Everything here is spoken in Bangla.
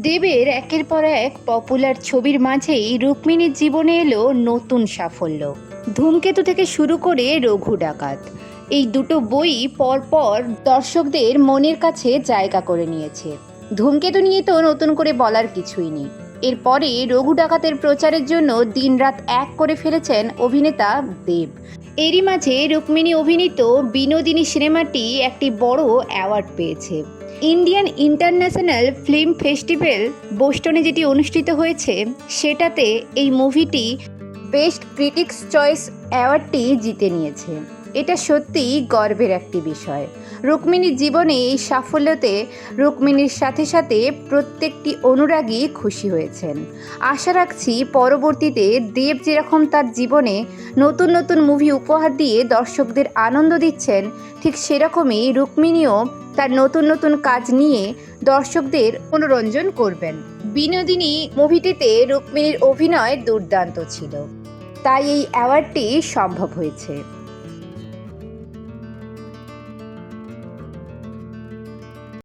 দেবের একের পর এক পপুলার ছবির মাঝেই রুক্মিণীর জীবনে এলো নতুন সাফল্য। ধূমকেতু থেকে শুরু করে রঘু ডাকাত, এই দুটো বই পরপর দর্শকদের মনের কাছে জায়গা করে নিয়েছে। ধূমকেতু নিয়ে তো নতুন করে বলার কিছুই নেই। এরপরে রঘু ডাকাতের প্রচারের জন্য দিনরাত এক করে ফেলেছেন অভিনেতা দেব। এরই মাঝে রুক্মিণী অভিনীত বিনোদিনী সিনেমাটি একটি বড় অ্যাওয়ার্ড পেয়েছে। ইন্ডিয়ান ইন্টারন্যাশনাল ফিল্ম ফেস্টিভ্যাল বোস্টনে যেটি অনুষ্ঠিত হয়েছে, সেটাতে এই মুভিটি বেস্ট ক্রিটিক্স চয়েস অ্যাওয়ার্ডটি জিতে নিয়েছে। এটা সত্যিই গর্বের একটি বিষয়। রুক্মিণীর জীবনে এই সাফল্যতে রুক্মিণীর সাথে সাথে প্রত্যেকটি অনুরাগী খুশি হয়েছেন। আশা রাখছি পরবর্তীতে দেব যেরকম তার জীবনে নতুন নতুন মুভি উপহার দিয়ে দর্শকদের আনন্দ দিচ্ছেন, ঠিক সেরকমই রুক্মিণীও তার নতুন নতুন কাজ নিয়ে দর্শকদের মনোরঞ্জন করবেন। বিনোদিনী মুভিটিতে রুক্মিণীর অভিনয় দুর্দান্ত ছিল, তাই এই অ্যাওয়ার্ডটি সম্ভব হয়েছে।